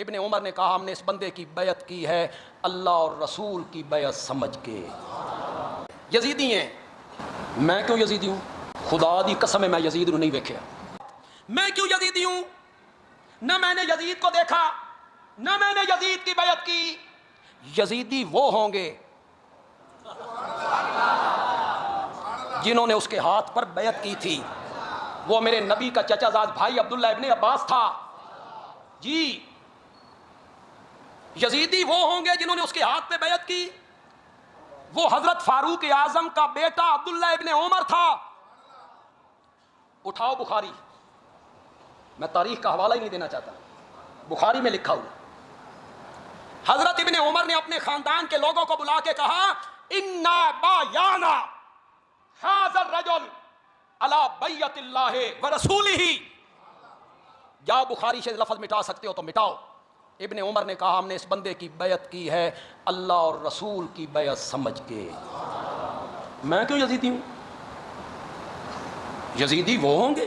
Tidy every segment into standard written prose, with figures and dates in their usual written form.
ابن عمر نے کہا ہم نے اس بندے کی بیعت کی ہے اللہ اور رسول کی بیعت سمجھ کے۔ یزیدی ہیں، میں کیوں یزیدی ہوں؟ خدا دی قسم ہے میں یزید نو نہیں ویکھیا۔ میں کیوں یزیدی ہوں؟ نہ میں نے یزید کو دیکھا، نہ میں نے یزید کی بیعت کی۔ یزیدی وہ ہوں گے جنہوں نے اس کے ہاتھ پر بیعت کی تھی۔ وہ میرے نبی کا چچا زاد بھائی عبداللہ ابن عباس تھا جی۔ یزیدی وہ ہوں گے جنہوں نے اس کے ہاتھ پہ بیعت کی۔ وہ حضرت فاروق اعظم کا بیٹا عبداللہ ابن عمر تھا۔ اٹھاؤ بخاری، میں تاریخ کا حوالہ ہی نہیں دینا چاہتا، بخاری میں لکھا ہوا۔ حضرت ابن عمر نے اپنے خاندان کے لوگوں کو بلا کے کہا انا بایانا ھذا الرجل علی بیعت اللہ ورسولہ۔ جاؤ بخاری سے لفظ مٹا سکتے ہو تو مٹاؤ۔ ابن عمر نے کہا ہم نے اس بندے کی بیعت کی ہے اللہ اور رسول کی بیعت سمجھ کے۔ میں کیوں یزیدی ہوں؟ یزیدی وہ ہوں گے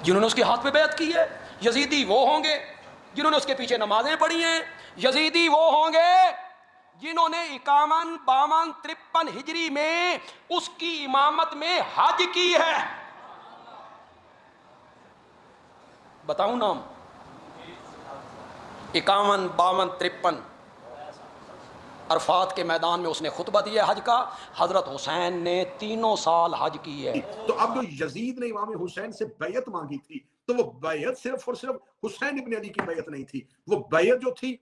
جنہوں نے اس کے ہاتھ پہ بیعت کی ہے۔ یزیدی وہ ہوں گے جنہوں نے اس کے پیچھے نمازیں پڑھی ہیں۔ یزیدی وہ ہوں گے جنہوں نے 51، 52، 53 ہجری میں اس کی امامت میں حج کی ہے۔ بتاؤں نام؟ 51، 52، 53 عرفات کے میدان میں اس نے خطبہ دیا حج کا۔ حضرت حسین نے 3 سال حج کی ہے۔ تو اب جو یزید نے امام حسین سے بیعت مانگی تھی تو وہ بیعت صرف اور صرف حسین ابن علی کی بیعت نہیں تھی، وہ بیعت جو تھی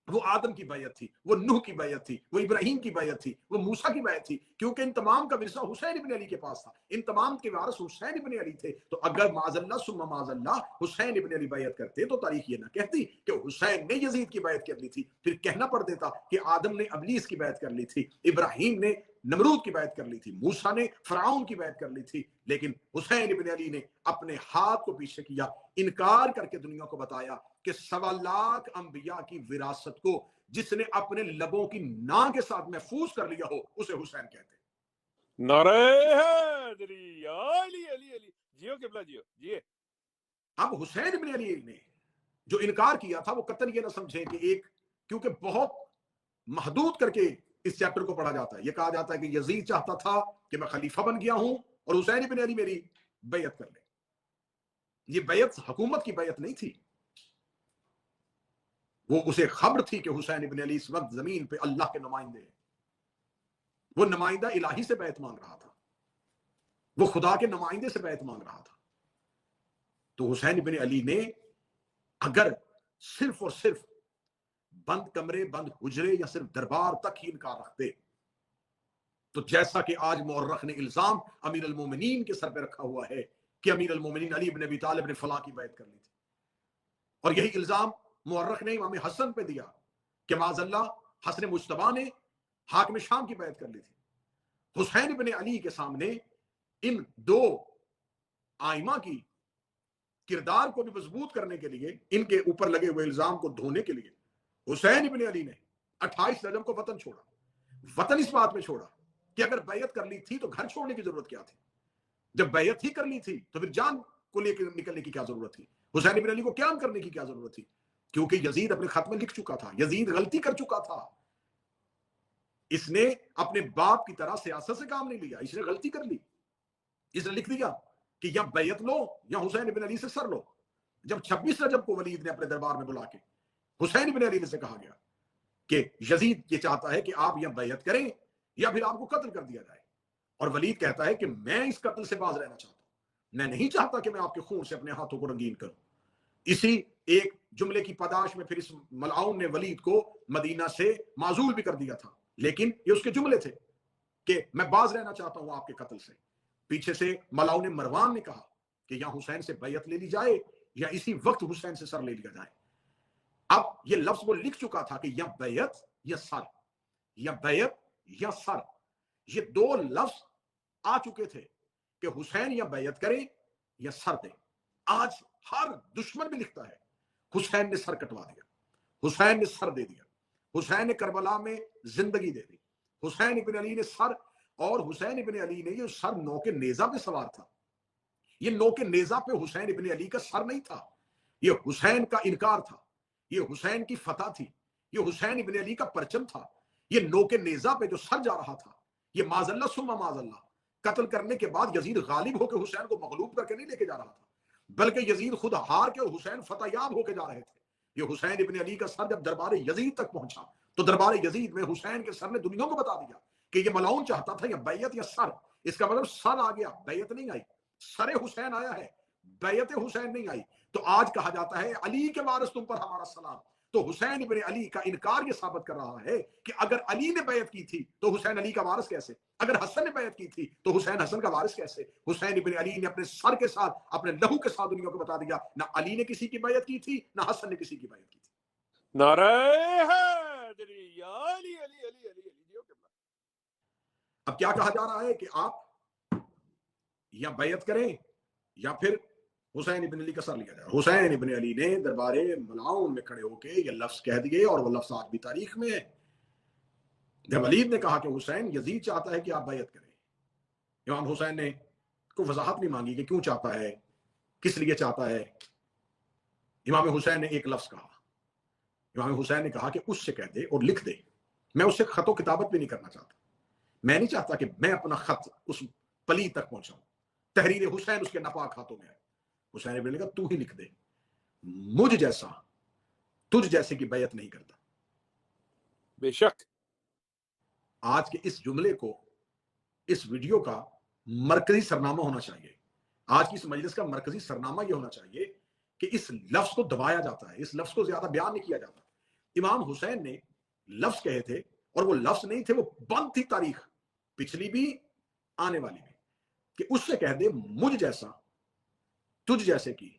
وہ آدم کی بیعت تھی، وہ نوح کی بیعت تھی، وہ ابراہیم کی بیعت تھی، وہ موسیٰ کی بیعت تھی، کیونکہ ان تمام کا ورثہ حسین ابن علی کے پاس تھا، ان تمام کے وارث حسین ابن علی تھے۔ تو اگر معاذ اللہ ثم معاذ اللہ حسین ابن علی بیعت کرتے تو تاریخ یہ نہ کہتی کہ حسین نے یزید کی بیعت کر لی تھی، پھر کہنا پڑ دیتا کہ آدم نے ابلیس کی بیعت کر لی تھی، ابراہیم نے نمرود کی بیعت کر لی تھی، موسیٰ نے فرعون کی بیعت کر لی تھی۔ لیکن حسین ابن علی نے اپنے ہاتھ کو پیچھے کیا، انکار کر کے دنیا کو بتایا کہ 1.25 لاکھ انبیاء کی وراثت کو جس نے اپنے لبوں کی نا کے ساتھ محفوظ کر لیا ہو اسے حسین کہتے ہیں۔ نعرہ حیدری، علی علی علی، جیو قبلہ جیو جیے۔ اب حسین ابن علی نے جو انکار کیا تھا وہ قطعاً یہ نہ سمجھے کہ ایک، کیونکہ بہت محدود کر کے اس چیپٹر کو پڑھا جاتا ہے، یہ کہا جاتا ہے کہ یزید چاہتا تھا کہ میں خلیفہ بن گیا ہوں اور حسین ابن علی میری بیعت کر لے۔ یہ بیعت حکومت کی بیعت نہیں تھی، وہ اسے خبر تھی کہ حسین ابن علی اس وقت زمین پہ اللہ کے نمائندے ہیں، وہ نمائندہ الہی سے بیعت مانگ رہا تھا، وہ خدا کے نمائندے سے بیعت مانگ رہا تھا۔ تو حسین ابن علی نے اگر صرف اور صرف بند کمرے، بند حجرے یا صرف دربار تک ہی انکار رکھتے تو جیسا کہ آج مورخ نے الزام امیر المومنین کے سر پہ رکھا ہوا ہے کہ امیر المومنین علی بن ابی طالب نے فلاں کی بیعت کر لی تھی، اور یہی الزام مورخ نے امام حسن پہ دیا کہ معاذ اللہ حسن مجتبیٰ نے حاکم شام کی بیعت کر لی تھی۔ حسین ابن علی کے سامنے ان دو آئمہ کی کردار کو بھی مضبوط کرنے کے لیے، ان کے اوپر لگے ہوئے الزام کو دھونے کے لیے حسین ابن علی نے 28 رجب کو وطن چھوڑا۔ وطن اس بات میں چھوڑا کہ اگر بیعت کر لی تھی تو گھر چھوڑنے کی ضرورت کیا تھی؟ جب بیعت ہی کر لی تھی تو پھر جان کو لے کے نکلنے کی کیا ضرورت تھی؟ حسین ابن علی کو قیام کرنے کی کیا ضرورت تھی؟ کیونکہ یزید اپنے خط میں لکھ چکا تھا، یزید غلطی کر چکا تھا، اس نے اپنے باپ کی طرح سیاست سے کام نہیں لیا، اس نے غلطی کر لی، اس نے لکھ دیا کہ یا بیعت لو یا حسین ابن علی سے سر لو۔ جب 26 رجب کو ولید نے اپنے دربار میں بلا کے حسین ابن علی سے کہا گیا کہ یزید یہ چاہتا ہے کہ آپ یا بیعت کریں یا پھر آپ کو قتل کر دیا جائے، اور ولید کہتا ہے کہ میں اس قتل سے باز رہنا چاہتا ہوں، میں نہیں چاہتا کہ میں آپ کے خون سے اپنے ہاتھوں کو رنگین کروں۔ اسی ایک جملے کی پاداش میں پھر اس ملعون نے ولید کو مدینہ سے معزول بھی کر دیا تھا، لیکن یہ اس کے جملے تھے کہ میں باز رہنا چاہتا ہوں آپ کے قتل سے۔ پیچھے سے ملعون مروان نے کہا کہ یا حسین سے بیعت لے لی جائے یا اسی وقت حسین سے سر لے لیا جائے۔ اب یہ لفظ وہ لکھ چکا تھا کہ یا بیعت یا سر، یا بیعت یا سر، یہ 2 لفظ آ چکے تھے کہ حسین یا بیعت کرے یا سر دے۔ آج ہر دشمن بھی لکھتا ہے حسین نے سر کٹوا دیا، حسین نے سر دے دیا، حسین نے کربلا میں زندگی دے دی، حسین ابن علی نے سر، اور حسین ابن علی نے یہ سر نو کے نیزہ پہ سوار تھا، یہ نو کے نیزہ پہ حسین ابن علی کا سر نہیں تھا، یہ حسین کا انکار تھا یہ حسین کی فتح تھی، یہ حسین ابن علی کا پرچم تھا، یہ نوک نیزہ پہ جو سر جا رہا تھا، یہ معاذ اللہ ثم معاذ اللہ قتل کرنے کے بعد یزید غالب ہو کے حسین کو مغلوب کر کے نہیں لے کے جا رہا تھا، بلکہ یزید خود ہار کے اور حسین فتح یاب ہو کے جا رہے تھے۔ یہ حسین ابن علی کا سر جب دربار یزید تک پہنچا تو دربار یزید میں حسین کے سر نے دنیا کو بتا دیا کہ یہ ملعون چاہتا تھا یا بیعت یا سر، اس کا مطلب سر آ گیا، بیعت نہیں آئی، سر حسین آیا ہے، بیعت حسین نہیں آئی۔ تو آج کہا جاتا ہے علی کے وارث تم پر ہمارا سلام، تو حسین ابن علی کا انکار یہ ثابت کر رہا ہے کہ اگر علی نے بیعت کی تھی تو حسین علی کا وارث کیسے، اگر حسن نے بیعت کی تھی تو حسین حسن کا وارث کیسے؟ حسین ابن علی نے اپنے سر کے ساتھ، اپنے لہو کے ساتھ دنیا کو بتا دیا نہ علی نے کسی کی بیعت کی تھی نہ حسن نے کسی کی بیعت کی تھی۔ نعرہ حیدری یا علی علی علی علی علی جیو قبلہ۔ اب کیا کہا جا رہا ہے کہ آپ یا بیعت کریں یا پھر حسین ابن علی کا سر لیا جائے۔ حسین ابن علی نے دربار ملعون میں کھڑے ہو کے یہ لفظ کہہ دیے، اور وہ لفظ آج بھی تاریخ میں ہے۔ جب ولید نے کہا کہ حسین یزید چاہتا ہے کہ آپ بیعت کریں، امام حسین نے کوئی وضاحت نہیں مانگی کہ کیوں چاہتا ہے، کس لیے چاہتا ہے۔ امام حسین نے ایک لفظ کہا، امام حسین نے کہا کہ اس سے کہہ دے اور لکھ دے، میں اس سے خط و کتابت بھی نہیں کرنا چاہتا، میں نہیں چاہتا کہ میں اپنا خط اس پلی تک پہنچاؤں، تحریر حسین اس کے ناپاک ہاتھوں میں ہے۔ حسین ابن علی نے کہا تو ہی لکھ دے، مجھ جیسا تجھ جیسے کی بیعت نہیں کرتا۔ بے شک آج کے اس جملے کو، اس ویڈیو کا مرکزی سرنامہ ہونا چاہیے، آج کی اس مجلس کا مرکزی سرنامہ یہ ہونا چاہیے کہ اس لفظ کو دبایا جاتا ہے، اس لفظ کو زیادہ بیان نہیں کیا جاتا۔ امام حسین نے لفظ کہے تھے، اور وہ لفظ نہیں تھے، وہ بند تھی تاریخ، پچھلی بھی آنے والی بھی، کہ اس سے کہہ دے مجھ جیسا تجھ جیسے کی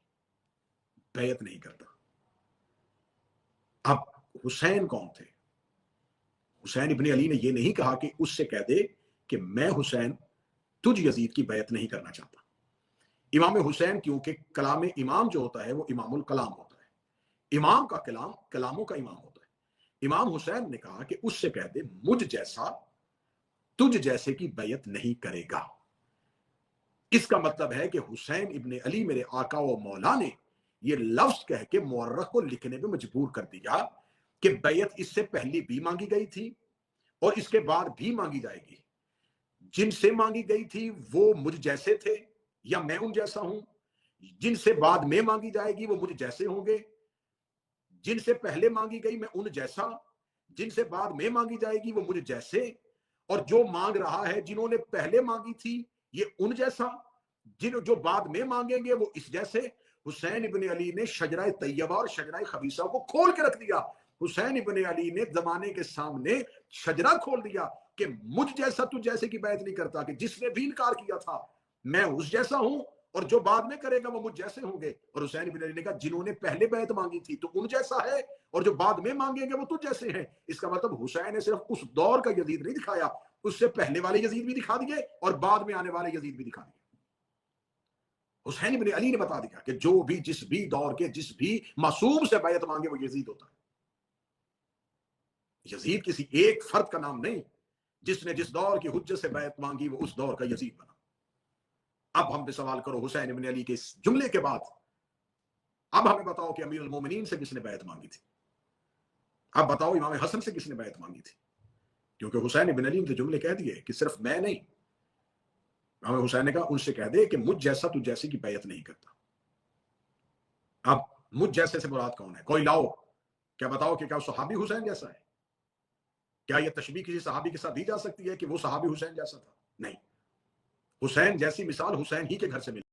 بیعت نہیں کرتا۔ اب حسین کون تھے؟ حسین ابن علی نے یہ نہیں کہا کہ اس سے کہہ دے کہ میں حسین تجھ یزید کی بیعت نہیں کرنا چاہتا۔ امام حسین کیونکہ کلام امام جو ہوتا ہے وہ امام الکلام ہوتا ہے، امام کا کلام کلاموں کا امام ہوتا ہے۔ امام حسین نے کہا کہ اس سے کہہ دے مجھ جیسا تجھ جیسے کی بیعت نہیں کرے گا۔ اس کا مطلب ہے کہ حسین ابن علی میرے آقا و مولا نے یہ لفظ کہہ کے مورخ کو لکھنے پہ مجبور کر دیا کہ بیعت اس سے پہلی بھی مانگی گئی تھی اور اس کے بعد بھی مانگی جائے گی۔ جن سے مانگی گئی تھی وہ مجھ جیسے تھے یا میں ان جیسا ہوں، جن سے بعد میں مانگی جائے گی وہ مجھ جیسے ہوں گے، جن سے پہلے مانگی گئی میں ان جیسا، جن سے بعد میں مانگی جائے گی وہ مجھ جیسے، اور جو مانگ رہا ہے جنہوں نے پہلے مانگی تھی یہ ان جیسا، جو بعد میں مانگیں گے وہ اس جیسے۔ حسین ابن علی نے شجرہ طیبہ اور شجرہ خبیثہ کو کھول کے رکھ دیا۔ حسین ابن علی نے زمانے کے سامنے شجرہ کھول دیا کہ مجھ جیسا تو جیسے کی بیعت نہیں کرتا، کہ جس نے بھی انکار کیا تھا میں اس جیسا ہوں، اور جو بعد میں کرے گا وہ مجھ جیسے ہوں گے۔ اور حسین ابن علی نے کہا جنہوں نے پہلے بیعت مانگی تھی تو ان جیسا ہے، اور جو بعد میں مانگیں گے وہ تجھ جیسے ہیں۔ اس کا مطلب حسین نے صرف اس دور کا یزید نہیں دکھایا، اس سے پہلے والے یزید بھی دکھا دیے اور بعد میں آنے والے یزید بھی دکھا دیے۔ حسین ابن علی نے بتا دیا کہ جو بھی جس بھی دور کے جس بھی معصوم سے بیعت مانگے وہ یزید ہوتا ہے۔ یزید کسی ایک فرد کا نام نہیں، جس نے جس دور کی حجت سے بیعت مانگی وہ اس دور کا یزید بنا۔ اب ہم پہ سوال کرو حسین ابن علی کے اس جملے کے بعد، اب ہمیں بتاؤ کہ امیر المومنین سے کس نے بیعت مانگی تھی، اب بتاؤ امام حسن سے کس نے بیعت مانگی تھی، کیونکہ حسین ابن علی نے جملے کہہ دیے کہ صرف میں نہیں، امام حسین نے کہا ان سے کہہ دے کہ مجھ جیسا تو جیسے کی بیعت نہیں کرتا۔ اب مجھ جیسے سے مراد کون ہے؟ کوئی لاؤ، کیا بتاؤ کہ کیا صحابی حسین جیسا ہے؟ کیا یہ تشبیہ کسی صحابی کے ساتھ دی جا سکتی ہے کہ وہ صحابی حسین جیسا تھا؟ نہیں، حسین جیسی مثال حسین ہی کے گھر سے ملی۔